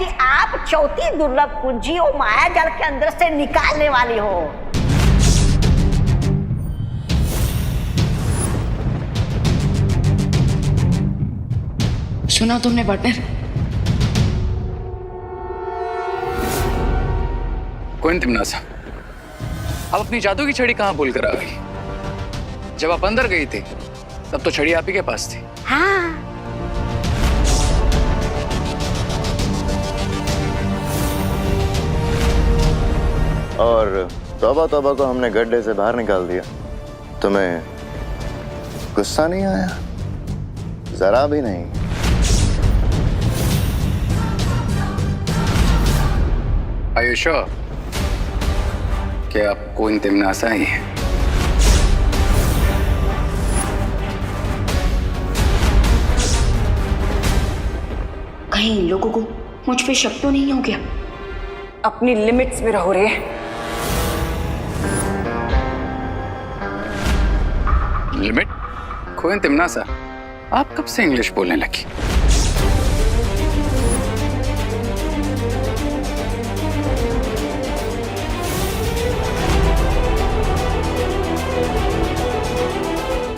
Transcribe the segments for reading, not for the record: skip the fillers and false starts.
कि आप चौथी दुर्लभ कुंजी और माया जाल के अंदर से निकालने वाली हो। सुना तुमने पार्टनर? कोइन तिमनासा, आप अपनी जादू की छड़ी कहाँ भूल कर आ गई? जब आप अंदर गई थी तब तो छड़ी आप ही के पास थी। हाँ, और तौबा तौबा को हमने गड्ढे से बाहर निकाल दिया। तुम्हें गुस्सा नहीं आया? जरा भी नहीं। Are you sure कि आप कोइन तिमनासा ही हैं? कहीं इन लोगों को मुझ पे शक तो नहीं हो गया? अपनी लिमिट्स में रहो रे। लिमिट? कोइन तिमनासा, आप कब से इंग्लिश बोलने लगी?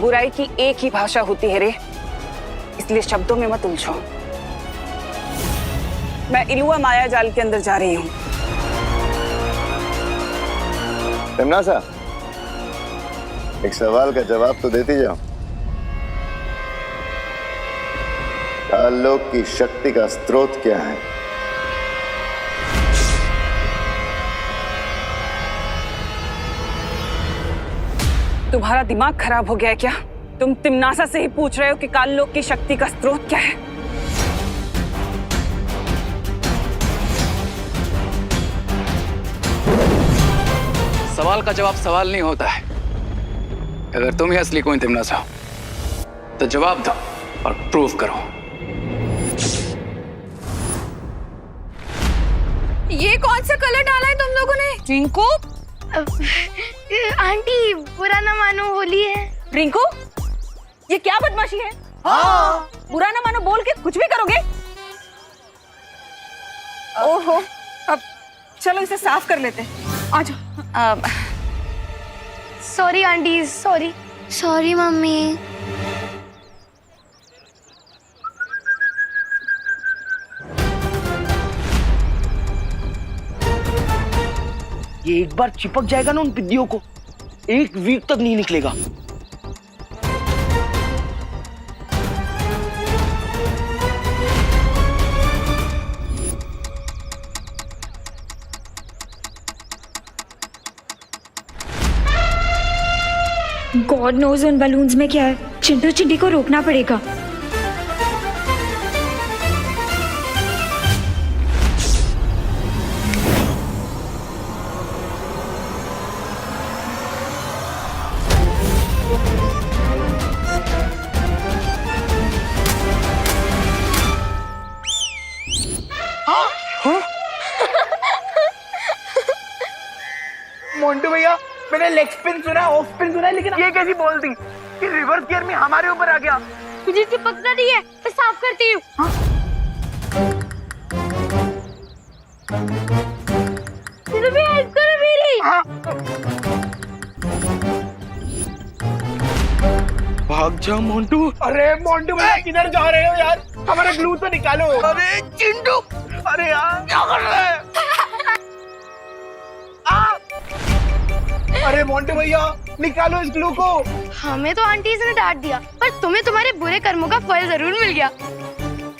बुराई की एक ही भाषा होती है रे, इसलिए शब्दों में मत उलझो। मैं इलुआ माया जाल के अंदर जा रही हूँ। तिमनासा, एक सवाल का जवाब तो देती जाओ। काललोक की शक्ति का स्रोत क्या है? तुम्हारा दिमाग खराब हो गया है क्या? तुम तिमनासा से ही पूछ रहे हो कि काललोक की शक्ति का स्रोत क्या है? सवाल का जवाब सवाल नहीं होता है। अगर तुम ही असली कोइन तिमनासा हो तो जवाब दो और प्रूव करो। ये कौन सा कलर डाला है तुम लोगों ने? रिंकू, आंटी बुरा ना मानो, होली है। रिंकू, ये क्या बदमाशी है? हाँ। बुरा ना मानो बोल के कुछ भी करोगे? ओहो, अब चलो इसे साफ कर लेते हैं। आ जाओ। Sorry aunty, sorry. Sorry mummy. ये एक बार चिपक जाएगा ना उन पिद्दियों को, एक वीक तक नहीं निकलेगा। गॉड नोज उन बलून्स में क्या है। चिंटू चिंटी को रोकना पड़ेगा। मोंटू भैया, मैंने लेग स्पिन सुना, ऑफ स्पिन सुना, लेकिन ये कैसी बॉल थी कि रिवर्स गियर में हमारे ऊपर आ गया। मुझे चिपकना नहीं है, मैं साफ करती हूँ। हेल्प करो मेरी। भाग जा मोंटू। अरे मोंटू भैया, किधर जा रहे हो यार? हमारा ग्लू तो निकालो। अरे चिंटू, अरे यार क्या कर रहे हैं? अरे मोंटू भैया, निकालो इस ग्लू को। हमें तो आंटी ने डांट दिया, पर तुम्हें तुम्हारे बुरे कर्मों का फल जरूर मिल गया।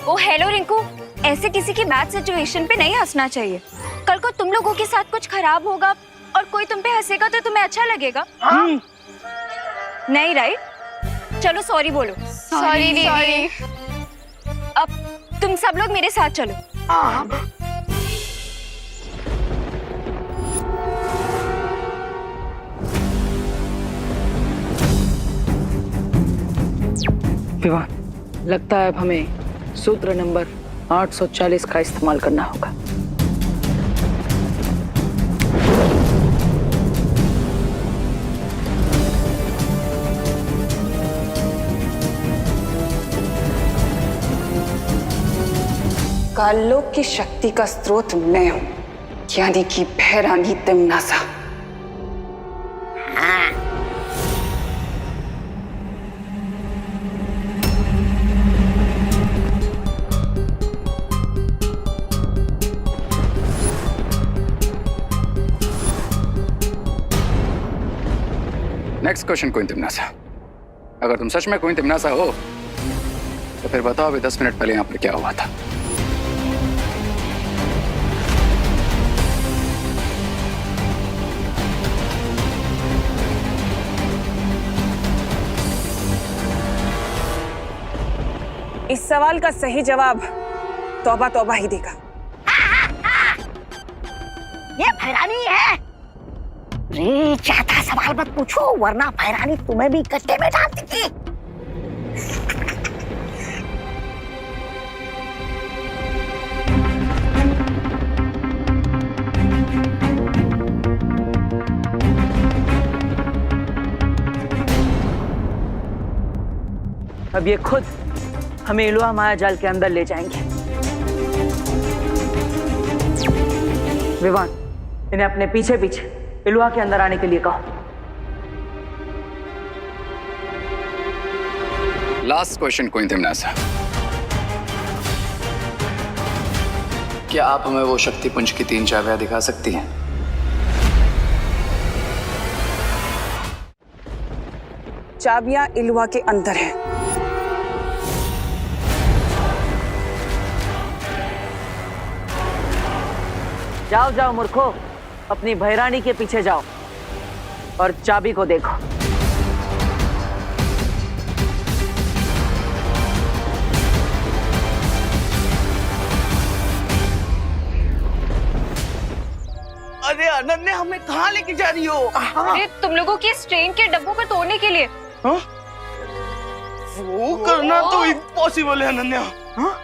ओ हेलो रिंकू, ऐसे किसी की बैड सिचुएशन पे नहीं हंसना चाहिए। कल को तुम लोगों के साथ कुछ खराब होगा और कोई तुम पे हंसेगा तो तुम्हें अच्छा लगेगा? नहीं राइट? चलो सॉरी बोलो। सॉरी दीदी। अब तुम सब लोग मेरे साथ चलो। विवान, लगता है अब हमें सूत्र नंबर 840 का इस्तेमाल करना होगा। काललोक की शक्ति का स्रोत मैं हूं, यानी कि भैरानी तिमनासा। नेक्स्ट क्वेश्चन क्वीन तिमनासा, अगर तुम सच में क्वीन तिमनासा हो तो फिर बताओ अभी 10 मिनट पहले यहाँ पर क्या हुआ था। इस सवाल का सही जवाब तौबा तौबा ही देगा। ये भैरानी है। रे चाहता सवाल मत पूछो, वरना भैरानी तुम्हें भी गड्ढे में डाल देगी। अब ये खुद हमें इलुआ माया जाल के अंदर ले जाएंगे। विवान, इन्हें अपने पीछे पीछे इलुआ के अंदर आने के लिए कहो। लास्ट क्वेश्चन क्वीन तिमनासा, क्या आप हमें वो शक्ति पुंज की 3 चाबियां दिखा सकती हैं? चाबियां इलुआ के अंदर हैं। जाओ जाओ मूर्खो, अपनी भैरानी के पीछे जाओ और चाबी को देखो। अरे अनन्या, हमें कहाँ लेके जा रही हो? अरे तुम लोगों की इस ट्रेन के डब्बों को तोड़ने के लिए। हाँ? वो करना तो इम्पॉसिबल है अनन्या। हाँ?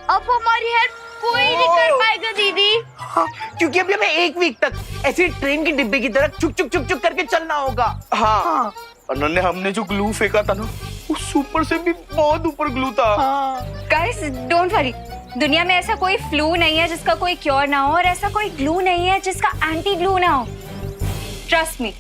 अब हमारी हेल्प कोई नहीं कर पाएगा दीदी। हाँ, क्योंकि अभी हमें 1 वीक तक ऐसे ट्रेन के डिब्बे की तरह चुक चुक चुक चुक करके चलना होगा। हाँ। अनन्या, हमने जो ग्लू फेंका था ना, उस ऊपर से भी बहुत ऊपर ग्लू था। गाइस डोंट वरी, दुनिया में ऐसा कोई फ्लू नहीं है जिसका कोई क्योर ना हो, और ऐसा कोई ग्लू नहीं है जिसका एंटी ग्लू ना हो। Trust me.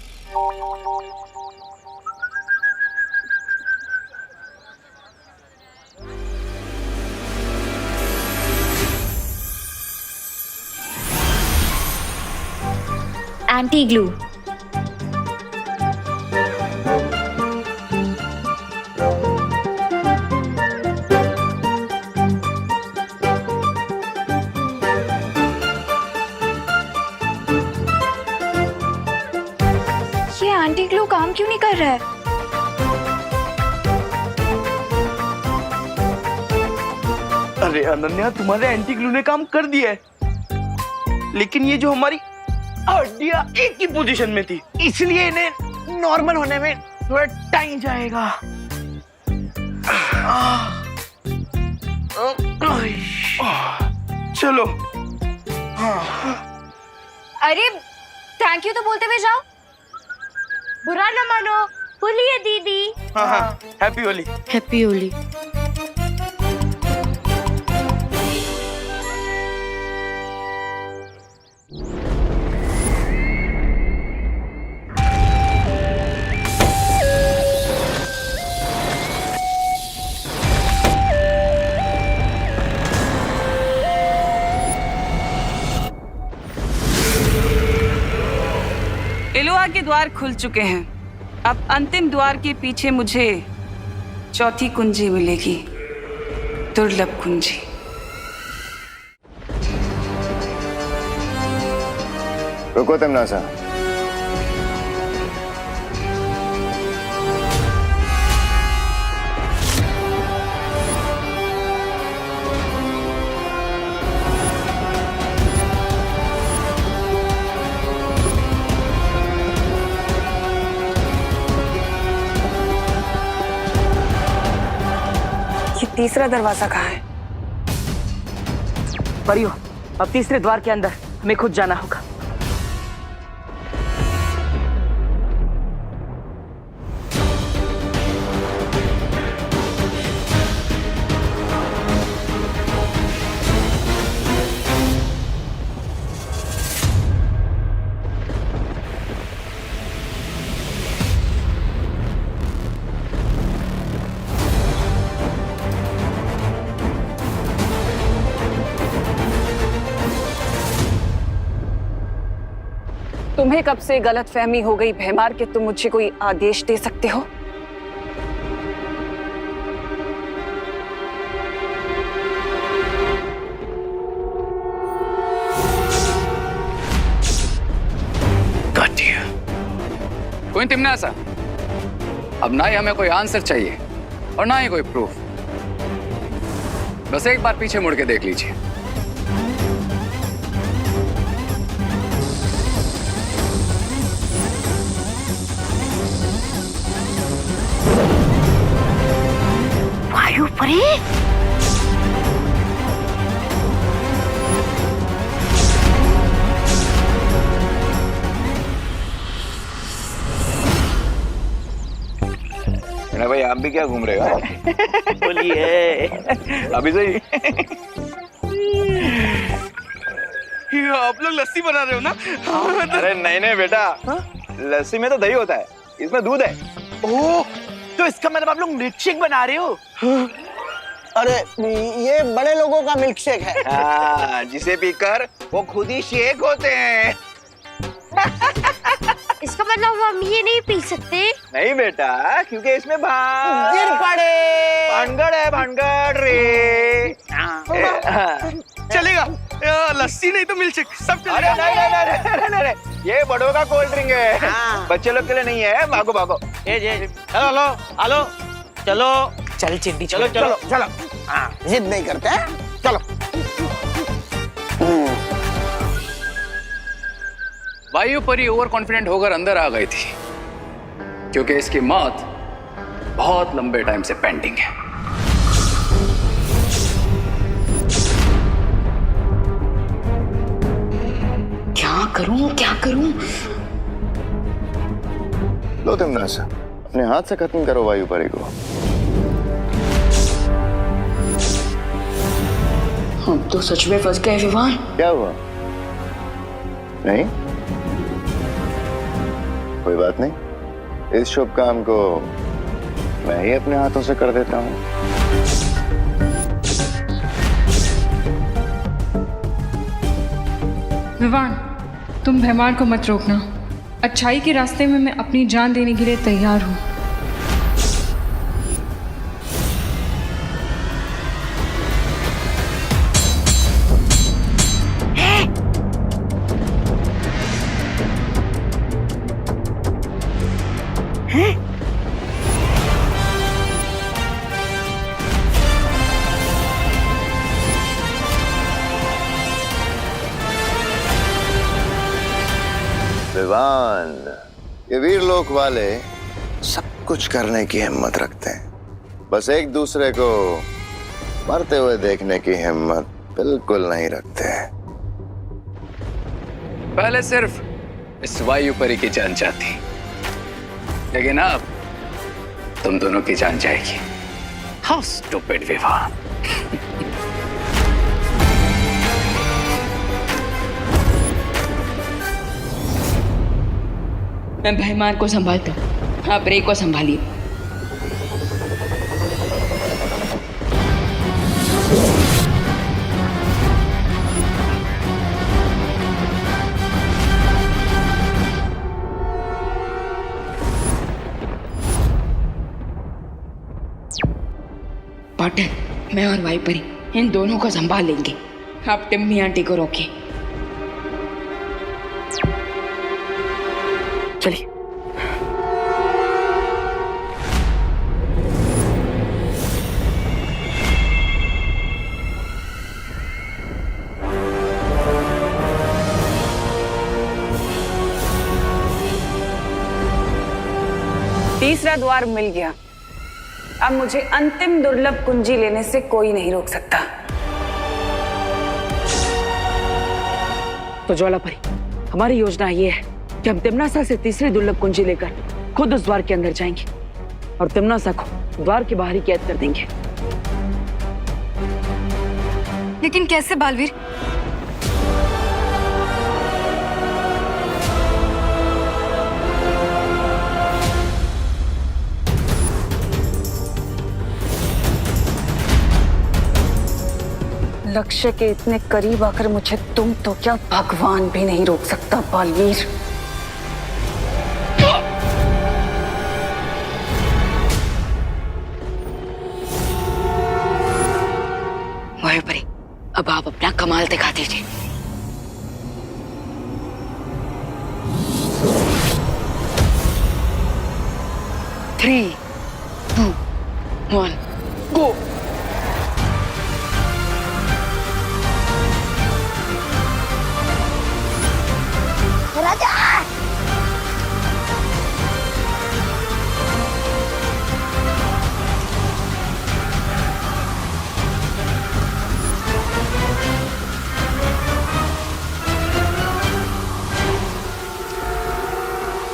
Anti glue. ये एंटी ग्लू काम क्यों नहीं कर रहा है? अरे अनन्या, तुम्हारे एंटी ग्लू ने काम कर दिया है, लेकिन ये जो हमारी हड्डियां एक ही पोजीशन में थी, इसलिए इन्हें नॉर्मल होने में थोड़ा टाइम जाएगा। चलो। अरे थैंक यू तो बोलते हुए जाओ। बुरा न मानो, होली है दीदी। हाँ हाँ, हैप्पी होली। हैप्पी होली। इलुआ के द्वार खुल चुके हैं। अब अंतिम द्वार के पीछे मुझे चौथी कुंजी मिलेगी, दुर्लभ कुंजी। रुको तिमनासा, तीसरा दरवाजा कहाँ है? परियो, अब तीसरे द्वार के अंदर हमें खुद जाना होगा। तुम्हें कब से गलतफहमी हो गई भैमार कि तुम मुझे कोई आदेश दे सकते हो? कोई तिमनासा, अब ना ही हमें कोई आंसर चाहिए और ना ही कोई प्रूफ। बस एक बार पीछे मुड़ के देख लीजिए। वायु परी, भाई आप भी क्या घूम रहे हो? बोलिए। अभी सही। आप लोग लस्सी बना रहे हो ना? अरे नहीं नहीं बेटा, लस्सी में तो दही होता है, इसमें दूध है। ओह, तो इसका मतलब आप लोग मिल्क शेक बना रहे हो? अरे ये बड़े लोगों का मिल्क शेक है। हाँ, जिसे पीकर वो खुद ही शेक होते हैं। इसका मतलब हम ये नहीं पी सकते? नहीं बेटा, क्योंकि इसमें गिर पड़े। भानगड़ है, भानगड़ रे। चलेगा, लस्सी नहीं तो मिल्क शेक सब अरे चलेगा। नहीं, ये बड़ों का कोल्ड ड्रिंक है, बच्चे लोग के लिए नहीं है। भागो भागो। चलो हेलो, चलो चल चिड्डी, चलो चलो चलो। हाँ, जिद नहीं करते हैं, चलो। वायु परी ओवर कॉन्फिडेंट होकर अंदर आ गई थी, क्योंकि इसकी मौत बहुत लंबे टाइम से पेंडिंग है। क्या करूं क्या करूं? लो तिमनासा, अपने हाथ से खत्म करो वायु परी को। हम तो सच में फंस गए विवान। क्या हुआ? नहीं, कोई बात नहीं, इस शुभ काम को मैं ही अपने हाथों से कर देता हूँ। विवान, तुम भैमार को मत रोकना। अच्छाई के रास्ते में मैं अपनी जान देने के लिए तैयार हूँ। विवान, ये वीर लोक वाले सब कुछ करने की हिम्मत रखते हैं, बस एक दूसरे को मरते हुए देखने की हिम्मत बिल्कुल नहीं रखते। पहले सिर्फ इस वायु परी की जान जाती, लेकिन अब तुम दोनों की जान जाएगी। How stupid Vivaan. मैं भैमार को संभालता हूँ, आप रे को संभालिए। पाटिल, मैं और वाइपरी इन दोनों को संभाल लेंगे। आप टिम्मी आंटी को रोकिए। चलिए। तीसरा द्वार मिल गया। अब मुझे अंतिम दुर्लभ कुंजी लेने से कोई नहीं रोक सकता। तो ज्वालापरी, हमारी योजना ये है कि हम तिमनासा से तीसरी दुर्लभ कुंजी लेकर खुद उस द्वार के अंदर जाएंगे और तिमनासा को द्वार के बाहर ही कैद कर देंगे। लेकिन कैसे बालवीर? लक्ष्य के इतने करीब आकर मुझे तुम तो क्या भगवान भी नहीं रोक सकता बालवीर। अब आप अपना कमाल दिखा दीजिए। Three, two, one, go. राजा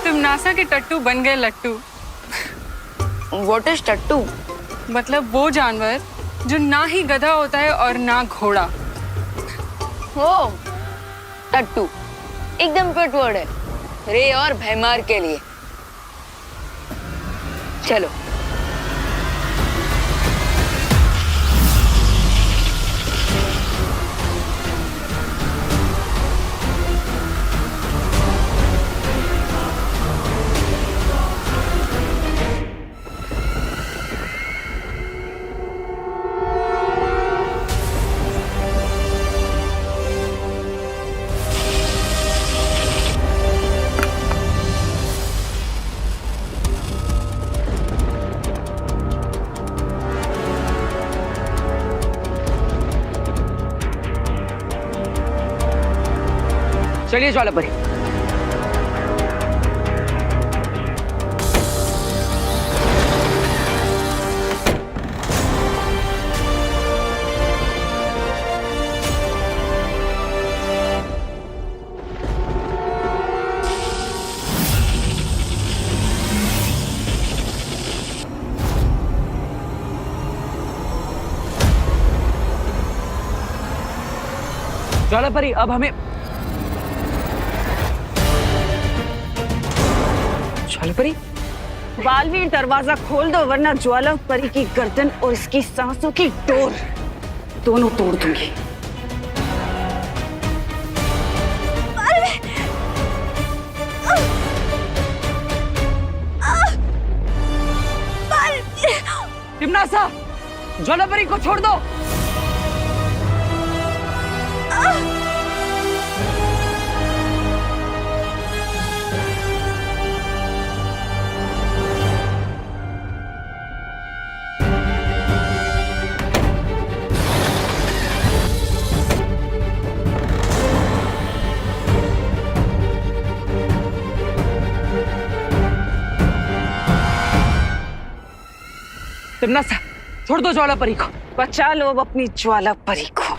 तुम नासा के टट्टू बन गए लट्टू। व्हाट इज टट्टू? मतलब वो जानवर जो ना ही गधा होता है और ना घोड़ा। ओ, टट्टू एकदम फिट वर्ड है रे और भैमार के लिए। चलो। चलिए ज्वालापरी। ज्वालापरी अब हमें ज्वालापरी बालवीर दरवाजा खोल दो वरना ज्वाला परी की गर्दन और इसकी सांसों की डोर दोनों तोड़ दूंगी। टिमनासा, ज्वालापरी को छोड़ दो। टिमनासा, छोड़ दो ज्वालापरी को। बचा लो अब अपनी ज्वाला परी को।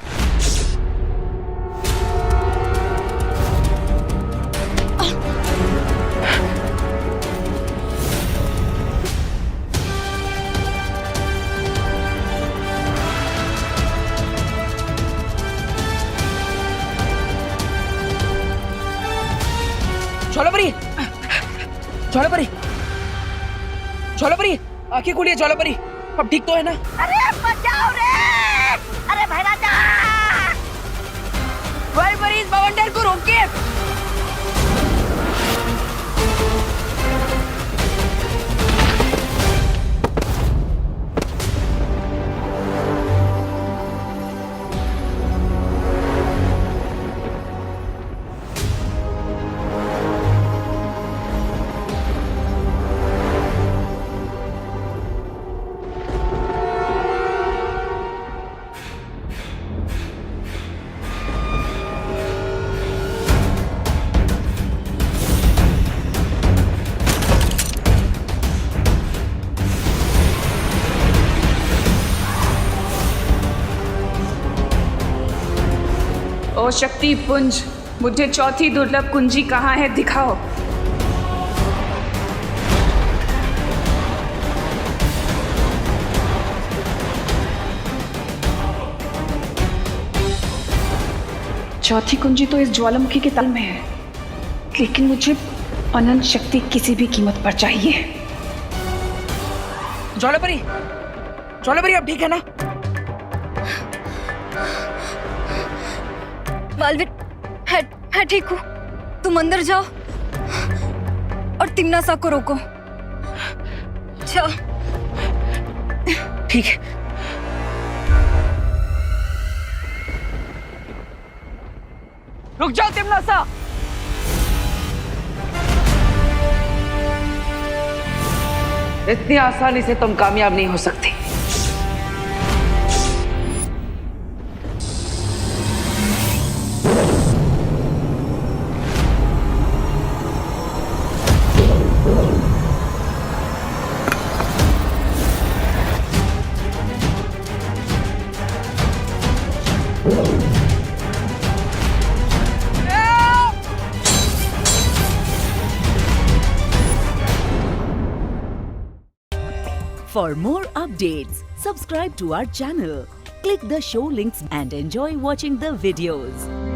ज्वालापरी, ज्वालापरी, ज्वालापरी, आंखें खोलिए ज्वालापरी। अब ठीक तो है ना? अरे बचाओ रे! अरे भाई राजा! ज्वालापरी इस बवंडर को रोकिए। ओ शक्ति पुंज, मुझे चौथी दुर्लभ कुंजी कहाँ है दिखाओ। चौथी कुंजी तो इस ज्वालामुखी के तल में है, लेकिन मुझे अनंत शक्ति किसी भी कीमत पर चाहिए। ज्वालापरी, ज्वालापरी अब ठीक है ना? बालवीर, है ठीक हूँ। तुम अंदर जाओ और तिमनासा को रोको। जाओ। ठीक है। रुक जाओ तिमनासा। इतनी आसानी से तुम कामयाब नहीं हो सकते। For more updates, subscribe to our channel, click the show links and enjoy watching the videos.